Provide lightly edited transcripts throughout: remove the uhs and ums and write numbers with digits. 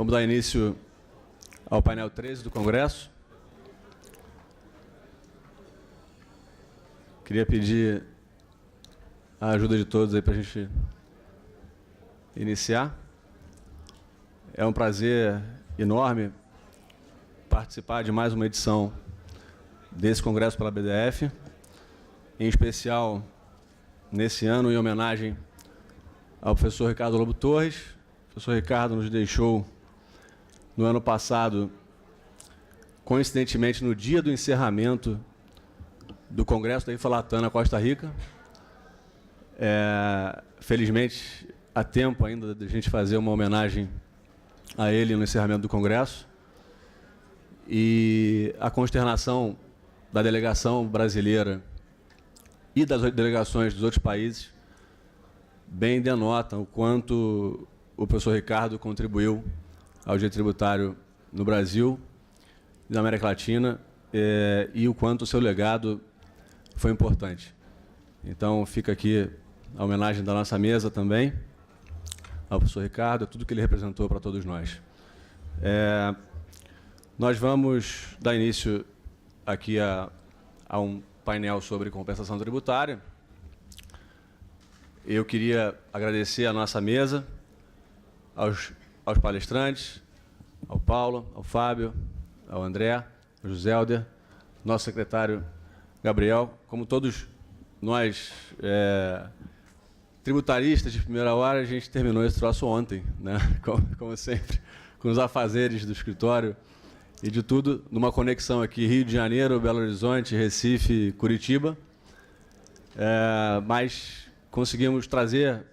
Vamos dar início ao painel 13 do Congresso. Queria pedir a ajuda de todos aí para a gente iniciar. É um prazer enorme participar de mais uma edição desse Congresso pela BDF, em especial nesse ano em homenagem ao professor Ricardo Lobo Torres. O professor Ricardo nos deixou no ano passado, coincidentemente no dia do encerramento do Congresso da IFA-LATAM na Costa Rica. Felizmente, há tempo ainda de a gente fazer uma homenagem a ele no encerramento do Congresso. E a consternação da delegação brasileira e das delegações dos outros países bem denotam o quanto o professor Ricardo contribuiu ao direito tributário no Brasil e na América Latina, e o quanto o seu legado foi importante. Então, fica aqui a homenagem da nossa mesa também ao professor Ricardo, tudo que ele representou para todos nós. Nós vamos dar início aqui a um painel sobre compensação tributária. Eu queria agradecer a nossa mesa, aos palestrantes, ao Paulo, ao Fábio, ao André, ao Joselder, nosso secretário Gabriel. Como todos nós, tributaristas de primeira hora, a gente terminou esse troço ontem, né? Como sempre, com os afazeres do escritório e de tudo, numa conexão aqui Rio de Janeiro, Belo Horizonte, Recife, Curitiba. Mas conseguimos trazer,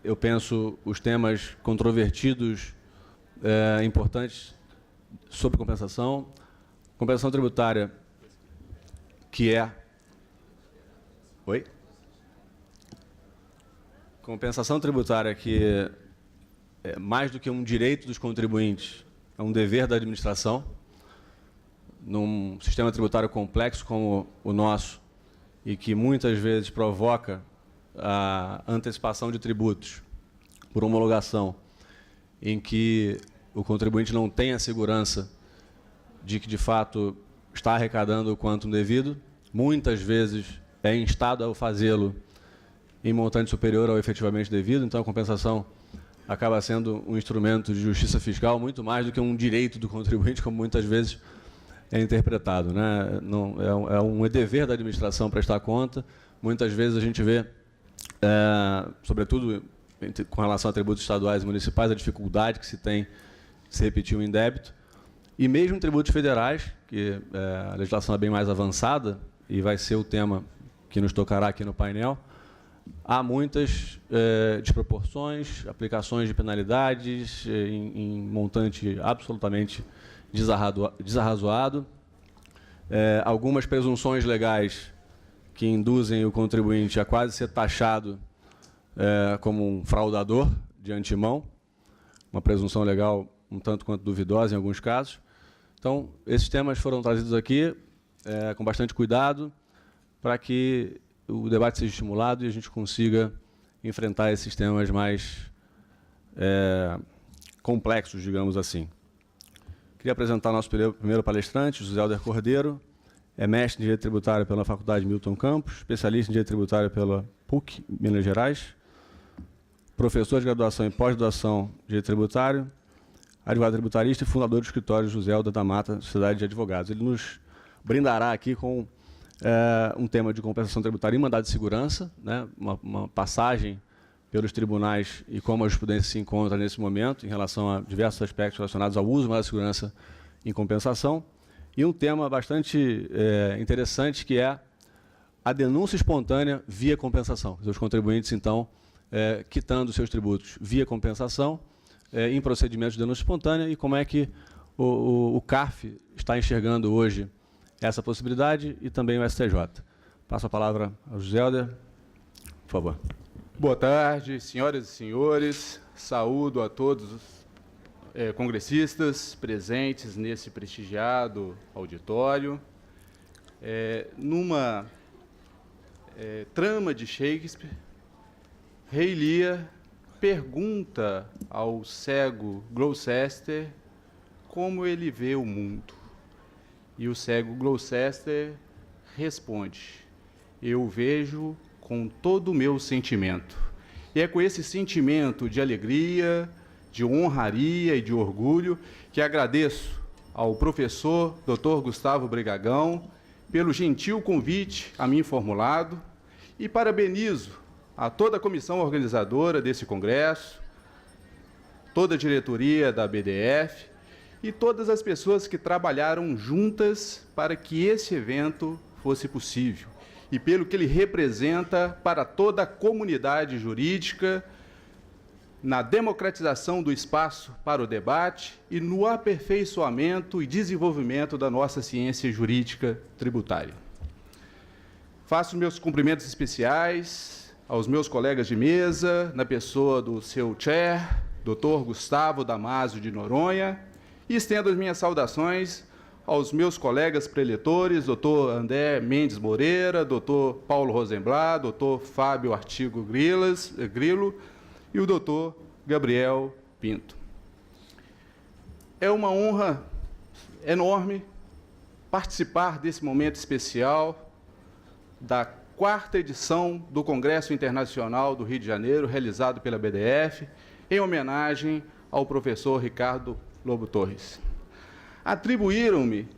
eu penso, os temas controvertidos, importantes sobre compensação. Compensação tributária, que é... Oi? Compensação tributária, que é mais do que um direito dos contribuintes, é um dever da administração. Num sistema tributário complexo como o nosso, e que muitas vezes provoca a antecipação de tributos por homologação, em que o contribuinte não tem a segurança de que, de fato, está arrecadando o quantum devido, muitas vezes é instado a fazê-lo em montante superior ao efetivamente devido. Então, a compensação acaba sendo um instrumento de justiça fiscal muito mais do que um direito do contribuinte, como muitas vezes é interpretado, né? Não, é um dever da administração prestar conta. Muitas vezes a gente vê, sobretudo com relação a tributos estaduais e municipais, a dificuldade que se tem de se repetir um indébito. E mesmo tributos federais, que a legislação é bem mais avançada, e vai ser o tema que nos tocará aqui no painel, há muitas desproporções, aplicações de penalidades em montante absolutamente desarrazoado, algumas presunções legais que induzem o contribuinte a quase ser taxado como um fraudador de antemão, uma presunção legal um tanto quanto duvidosa em alguns casos. Então, esses temas foram trazidos aqui com bastante cuidado para que o debate seja estimulado e a gente consiga enfrentar esses temas mais complexos, digamos assim. Queria apresentar nosso primeiro palestrante, Joselder Cordeiro. É mestre em Direito Tributário pela Faculdade Milton Campos, especialista em Direito Tributário pela PUC, Minas Gerais, professor de graduação e pós-graduação em Direito Tributário, advogado tributarista e fundador do escritório Joselder da Mata, Sociedade de Advogados. Ele nos brindará aqui com um tema de compensação tributária em mandado de segurança, né? Uma passagem pelos tribunais e como a jurisprudência se encontra nesse momento em relação a diversos aspectos relacionados ao uso da segurança em compensação. E um tema bastante interessante, que é a denúncia espontânea via compensação. Os contribuintes, então, quitando seus tributos via compensação, em procedimentos de denúncia espontânea, e como é que o CARF está enxergando hoje essa possibilidade, e também o STJ. Passo a palavra ao Joselder, por favor. Boa tarde, senhoras e senhores. Saúdo a todos os congressistas presentes nesse prestigiado auditório. Numa trama de Shakespeare, Rei Lear pergunta ao cego Gloucester como ele vê o mundo. E o cego Gloucester responde: eu vejo com todo o meu sentimento. E é com esse sentimento de alegria, de honraria e de orgulho que agradeço ao professor Dr. Gustavo Brigagão pelo gentil convite a mim formulado e parabenizo a toda a comissão organizadora desse congresso, toda a diretoria da BDF e todas as pessoas que trabalharam juntas para que esse evento fosse possível e pelo que ele representa para toda a comunidade jurídica, na democratização do espaço para o debate e no aperfeiçoamento e desenvolvimento da nossa ciência jurídica tributária. Faço meus cumprimentos especiais aos meus colegas de mesa, na pessoa do seu chair, Dr. Gustavo Damasio de Noronha, e estendo as minhas saudações aos meus colegas preletores, Dr. André Mendes Moreira, Dr. Paulo Rosenblatt, Dr. Fábio Artigo Grilo e o Dr. Gabriel Pinto. É uma honra enorme participar desse momento especial da 4ª edição do Congresso Internacional do Rio de Janeiro, realizado pela BDF, em homenagem ao professor Ricardo Lobo Torres. Atribuíram-me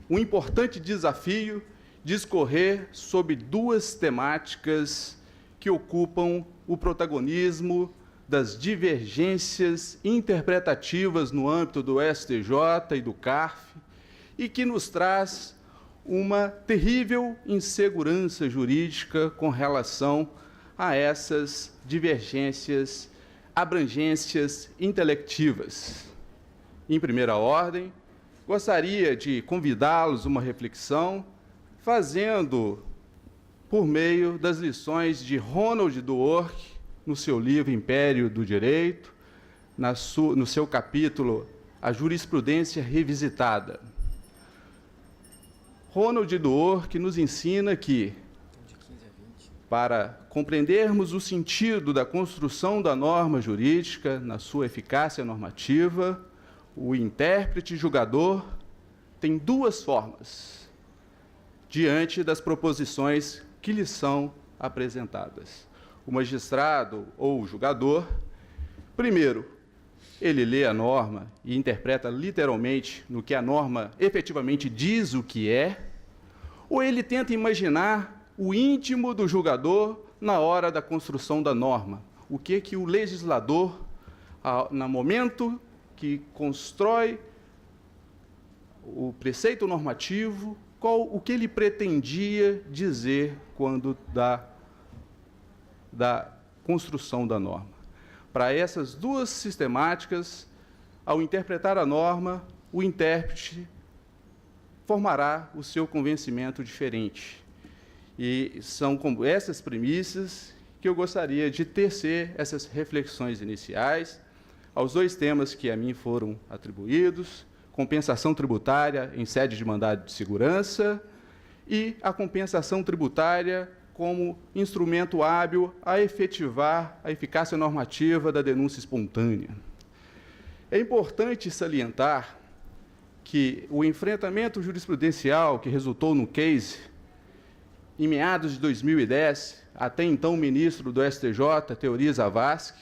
um importante desafio de discorrer sobre 2 temáticas que ocupam o protagonismo das divergências interpretativas no âmbito do STJ e do CARF e que nos traz uma terrível insegurança jurídica com relação a essas divergências, abrangências intelectivas. Em primeira ordem, gostaria de convidá-los a uma reflexão, fazendo por meio das lições de Ronald Dworkin, no seu livro Império do Direito, no seu capítulo A Jurisprudência Revisitada. Ronald Dworkin nos ensina que, para compreendermos o sentido da construção da norma jurídica na sua eficácia normativa, o intérprete julgador tem 2 formas diante das proposições que lhe são apresentadas. O magistrado ou o julgador, primeiro, ele lê a norma e interpreta literalmente no que a norma efetivamente diz o que é, ou ele tenta imaginar o íntimo do julgador na hora da construção da norma. O que o legislador, no momento que constrói o preceito normativo, o que ele pretendia dizer quando da construção da norma. Para essas 2 sistemáticas, ao interpretar a norma, o intérprete formará o seu convencimento diferente. E são com essas premissas que eu gostaria de tecer essas reflexões iniciais aos 2 temas que a mim foram atribuídos: compensação tributária em sede de mandado de segurança e a compensação tributária como instrumento hábil a efetivar a eficácia normativa da denúncia espontânea. É importante salientar que o enfrentamento jurisprudencial que resultou no case, em meados de 2010, até então ministro do STJ, Teori Zavascki,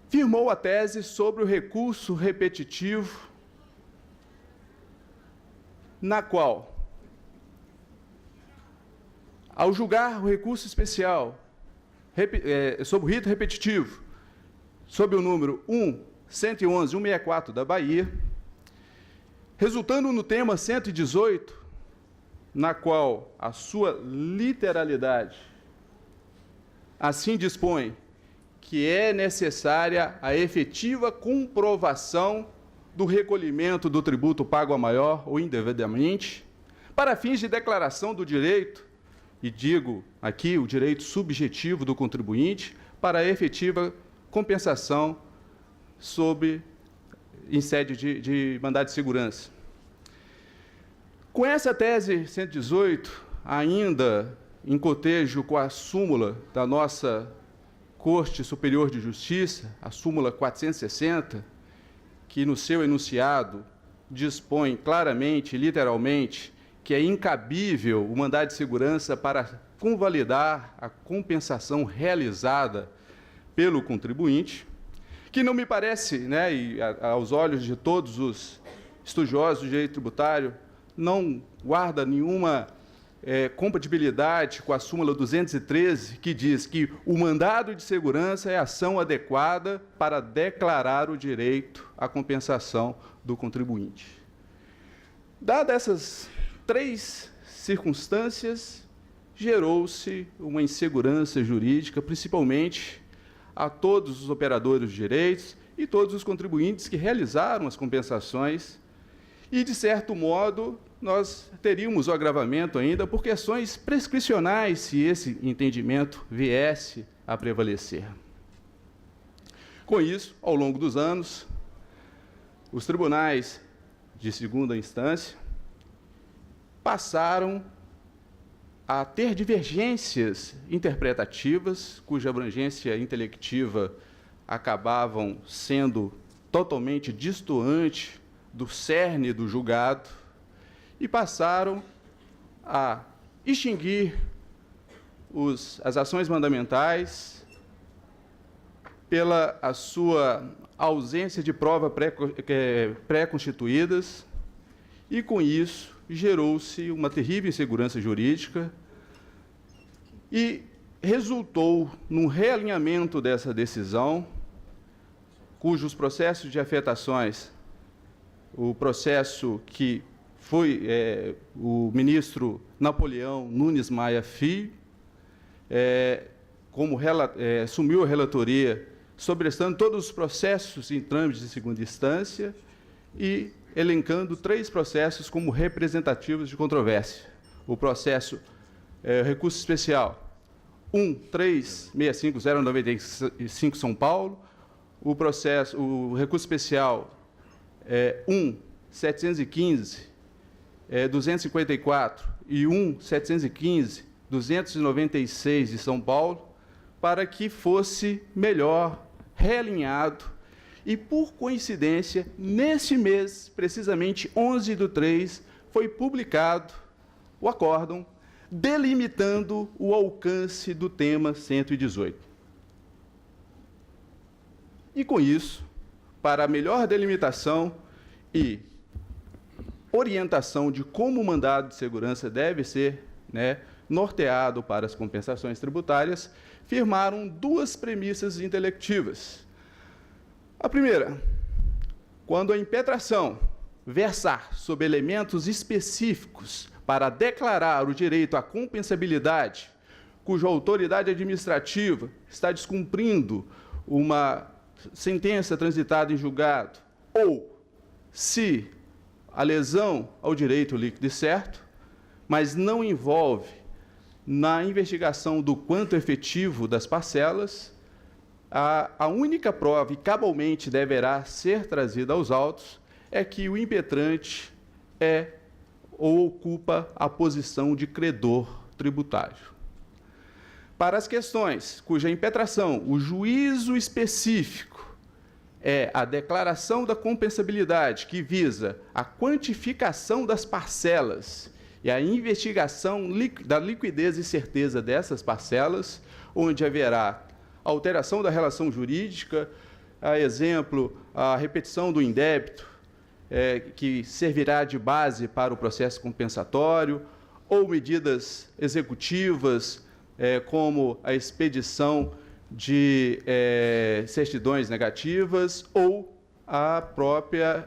firmou a tese sobre o recurso repetitivo, na qual, ao julgar o recurso especial sobre o rito repetitivo, sob o número 1.111.164 da Bahia, resultando no tema 118, na qual a sua literalidade assim dispõe que é necessária a efetiva comprovação do recolhimento do tributo pago a maior ou indevidamente, para fins de declaração do direito, e digo aqui o direito subjetivo do contribuinte, para a efetiva compensação em sede de mandado de segurança. Com essa tese 118, ainda em cotejo com a súmula da nossa Corte Superior de Justiça, a súmula 460, que no seu enunciado dispõe claramente, literalmente, que é incabível o mandado de segurança para convalidar a compensação realizada pelo contribuinte, que não me parece, né, e aos olhos de todos os estudiosos do direito tributário, não guarda nenhuma compatibilidade com a súmula 213, que diz que o mandado de segurança é a ação adequada para declarar o direito à compensação do contribuinte. Dadas essas três circunstâncias, gerou-se uma insegurança jurídica, principalmente a todos os operadores de direitos e todos os contribuintes que realizaram as compensações, e, de certo modo, nós teríamos o agravamento ainda por questões prescricionais, se esse entendimento viesse a prevalecer. Com isso, ao longo dos anos, os tribunais de segunda instância passaram a ter divergências interpretativas, cuja abrangência intelectiva acabavam sendo totalmente distoante do cerne do julgado, e passaram a extinguir as ações mandamentais pela a sua ausência de prova pré-constituídas, e, com isso, gerou-se uma terrível insegurança jurídica e resultou num realinhamento dessa decisão, cujos processos de afetações, o processo que foi o ministro Napoleão Nunes Maia Filho, assumiu a relatoria, sobrestando todos os processos em trâmite de segunda instância e elencando 3 processos como representativos de controvérsia. O processo recurso especial 1365095 São Paulo, o recurso especial 1.715 254 e 1.715 296 de São Paulo, para que fosse melhor realinhado. E, por coincidência, neste mês, precisamente 11/3, foi publicado o acórdão delimitando o alcance do tema 118. E, com isso, para a melhor delimitação e orientação de como o mandado de segurança deve ser norteado para as compensações tributárias, firmaram 2 premissas intelectivas. A primeira, quando a impetração versar sobre elementos específicos para declarar o direito à compensabilidade, cuja autoridade administrativa está descumprindo uma sentença transitada em julgado, ou se a lesão ao direito líquido e certo, mas não envolve na investigação do quanto efetivo das parcelas, a única prova, e cabalmente deverá ser trazida aos autos, é que o impetrante é ou ocupa a posição de credor tributário. Para as questões cuja impetração, o juízo específico, é a declaração da compensabilidade, que visa a quantificação das parcelas e a investigação da liquidez e certeza dessas parcelas, onde haverá alteração da relação jurídica, a exemplo, a repetição do indébito, que servirá de base para o processo compensatório, ou medidas executivas, como a expedição de certidões negativas ou a própria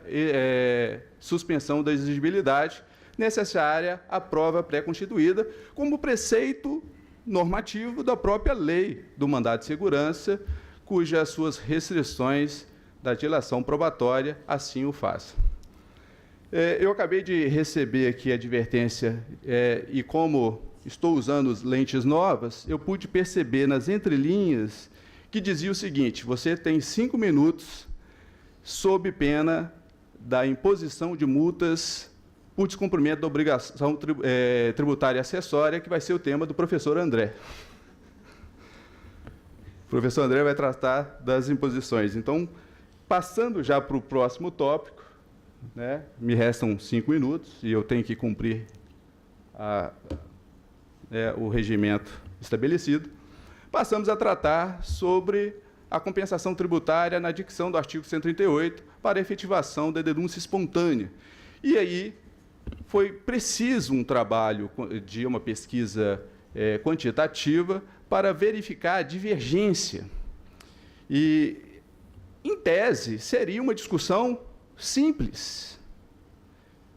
suspensão da exigibilidade necessária à prova pré-constituída, como preceito normativo da própria lei do mandado de segurança, cujas suas restrições da dilação probatória assim o fazem. Eu acabei de receber aqui a advertência e, como estou usando lentes novas, eu pude perceber nas entrelinhas que dizia o seguinte: você tem 5 minutos sob pena da imposição de multas por descumprimento da obrigação tributária acessória, que vai ser o tema do professor André. professor André vai tratar das imposições. Então, passando já para o próximo tópico, né, me restam 5 minutos e eu tenho que cumprir o regimento estabelecido. Passamos a tratar sobre a compensação tributária na dicção do artigo 138 para a efetivação da denúncia espontânea. E aí foi preciso um trabalho de uma pesquisa quantitativa para verificar a divergência. E, em tese, seria uma discussão simples.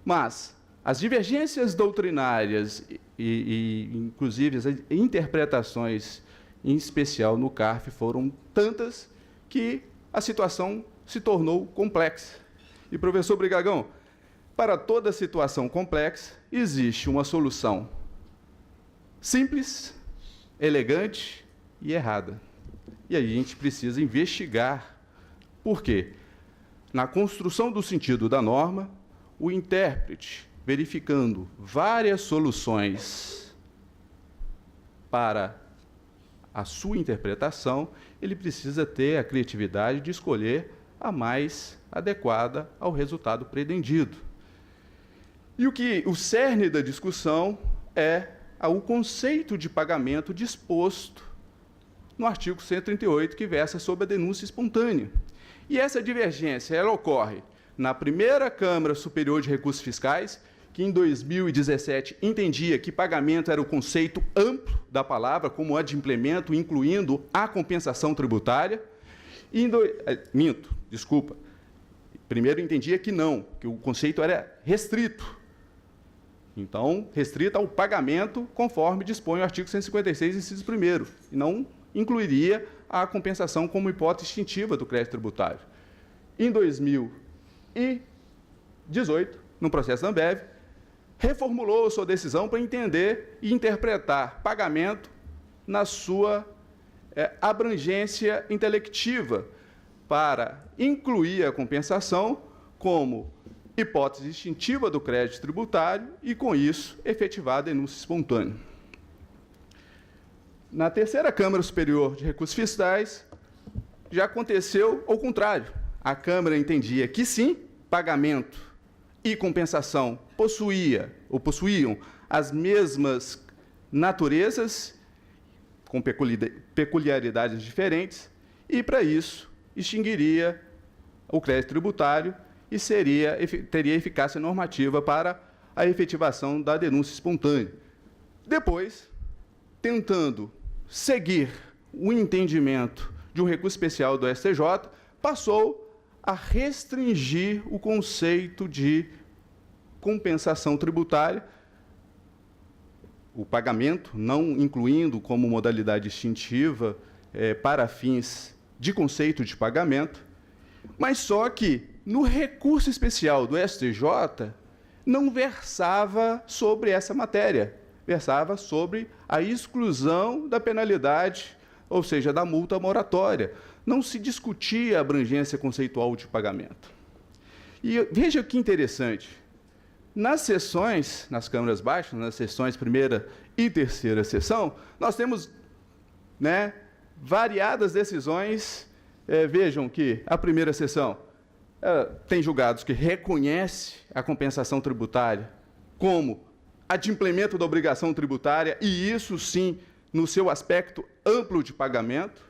Mas as divergências doutrinárias e inclusive, as interpretações, em especial no CARF, foram tantas que a situação se tornou complexa. E, professor Brigagão, para toda situação complexa, existe uma solução simples, elegante e errada. E aí a gente precisa investigar por quê. Na construção do sentido da norma, o intérprete, verificando várias soluções para a sua interpretação, ele precisa ter a criatividade de escolher a mais adequada ao resultado pretendido. E o cerne da discussão é o conceito de pagamento disposto no artigo 138, que versa sobre a denúncia espontânea. E essa divergência ela ocorre na primeira Câmara Superior de Recursos Fiscais, que em 2017 entendia que pagamento era o conceito amplo da palavra, como adimplemento, incluindo a compensação tributária. Primeiro entendia que não, que o conceito era restrito. Então, restrito ao pagamento conforme dispõe o artigo 156, inciso 1º, e não incluiria a compensação como hipótese extintiva do crédito tributário. Em 2018, no processo da Ambev, reformulou sua decisão para entender e interpretar pagamento na sua abrangência intelectiva, para incluir a compensação como hipótese extintiva do crédito tributário e, com isso, efetivar a denúncia espontânea. Na terceira Câmara Superior de Recursos Fiscais, já aconteceu ao contrário. A Câmara entendia que, sim, pagamento e compensação possuíam as mesmas naturezas, com peculiaridades diferentes, e, para isso, extinguiria o crédito tributário e teria eficácia normativa para a efetivação da denúncia espontânea. Depois, tentando seguir o entendimento de um recurso especial do STJ, passou a restringir o conceito de compensação tributária, o pagamento, não incluindo como modalidade extintiva para fins de conceito de pagamento, mas só que no recurso especial do STJ não versava sobre essa matéria, versava sobre a exclusão da penalidade, ou seja, da multa moratória. Não se discutia a abrangência conceitual de pagamento. E veja que interessante, nas sessões, nas câmaras baixas, nas sessões primeira e terceira sessão, nós temos variadas decisões. Vejam que a primeira sessão tem julgados que reconhece a compensação tributária como adimplemento da obrigação tributária, e isso sim no seu aspecto amplo de pagamento,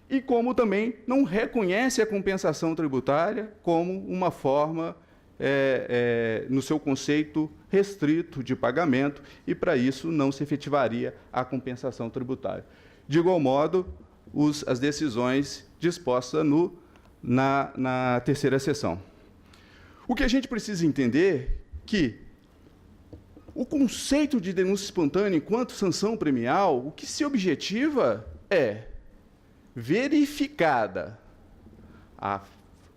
e como também não reconhece a compensação tributária como uma forma, no seu conceito restrito de pagamento, e para isso não se efetivaria a compensação tributária. De igual modo, as decisões dispostas na terceira sessão. O que a gente precisa entender é que o conceito de denúncia espontânea enquanto sanção premial, o que se objetiva é verificada a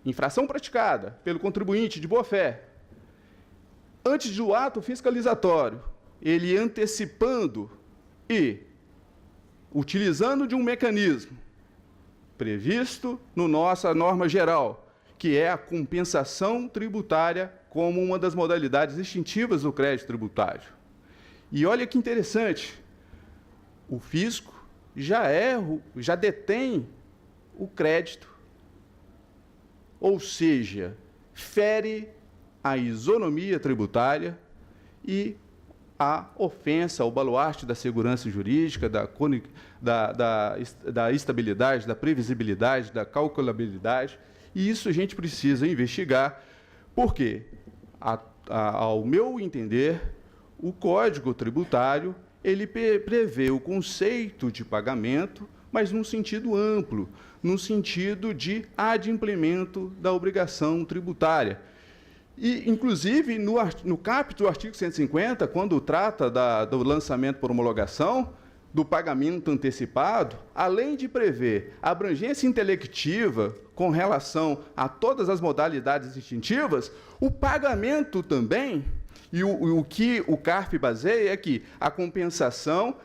infração praticada pelo contribuinte de boa-fé, antes do ato fiscalizatório, ele antecipando e utilizando de um mecanismo previsto no nossa norma geral, que é a compensação tributária como uma das modalidades extintivas do crédito tributário. E olha que interessante, o fisco já detém o crédito, ou seja, fere a isonomia tributária e a ofensa ao baluarte da segurança jurídica, da estabilidade, da previsibilidade, da calculabilidade, e isso a gente precisa investigar, porque, ao meu entender, o Código Tributário ele prevê o conceito de pagamento, mas num sentido amplo, no sentido de adimplemento da obrigação tributária. E, inclusive, no caput do artigo 150, quando trata do lançamento por homologação, do pagamento antecipado, além de prever abrangência intelectiva com relação a todas as modalidades distintivas, o pagamento também, e o que o CARF baseia é que a compensação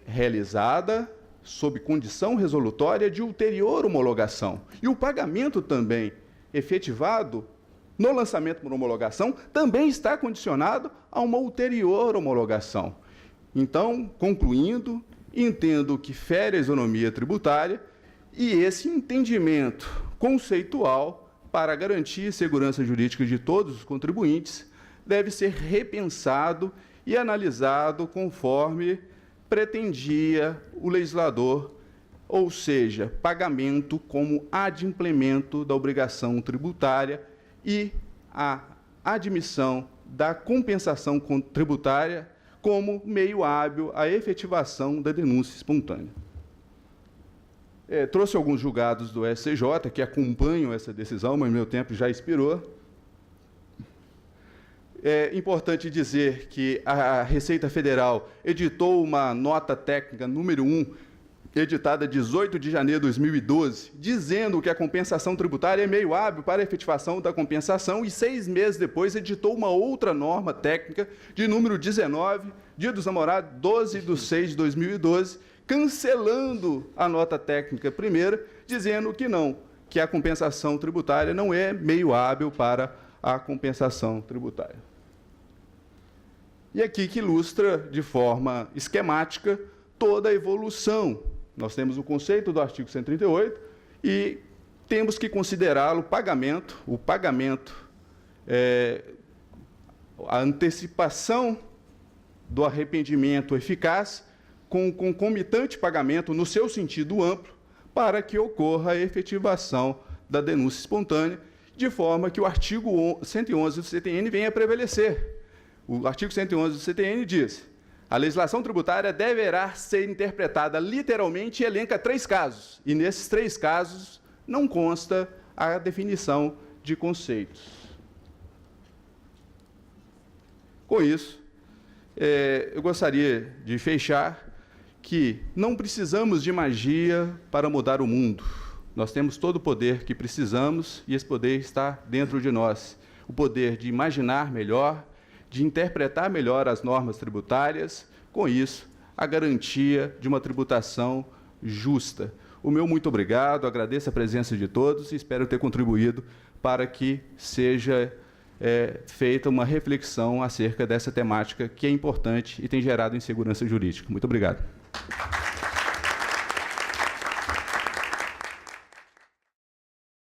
realizada sob condição resolutória de ulterior homologação. E o pagamento também efetivado no lançamento por homologação também está condicionado a uma ulterior homologação. Então, concluindo, entendo que fere a isonomia tributária e esse entendimento conceitual para garantir a segurança jurídica de todos os contribuintes deve ser repensado e analisado conforme pretendia o legislador, ou seja, pagamento como adimplemento da obrigação tributária e a admissão da compensação tributária como meio hábil à efetivação da denúncia espontânea. Trouxe alguns julgados do STJ que acompanham essa decisão, mas meu tempo já expirou. É importante dizer que a Receita Federal editou uma nota técnica número 1, editada 18 de janeiro de 2012, dizendo que a compensação tributária é meio hábil para a efetivação da compensação e 6 meses depois editou uma outra norma técnica de número 19, Dia dos Namorados, 12 de 6 de 2012, cancelando a nota técnica primeira, dizendo que não, que a compensação tributária não é meio hábil para a compensação tributária. E aqui que ilustra de forma esquemática toda a evolução. Nós temos o conceito do artigo 138 e temos que considerá-lo pagamento, a antecipação do arrependimento eficaz com concomitante pagamento no seu sentido amplo para que ocorra a efetivação da denúncia espontânea, de forma que o artigo 111 do CTN venha a prevalecer. O artigo 111 do CTN diz: a legislação tributária deverá ser interpretada literalmente e elenca 3 casos. E nesses 3 casos não consta a definição de conceitos. Com isso, eu gostaria de fechar que não precisamos de magia para mudar o mundo. Nós temos todo o poder que precisamos e esse poder está dentro de nós. O poder de imaginar melhor, de interpretar melhor as normas tributárias, com isso, a garantia de uma tributação justa. O meu muito obrigado, agradeço a presença de todos e espero ter contribuído para que seja feita uma reflexão acerca dessa temática que é importante e tem gerado insegurança jurídica. Muito obrigado.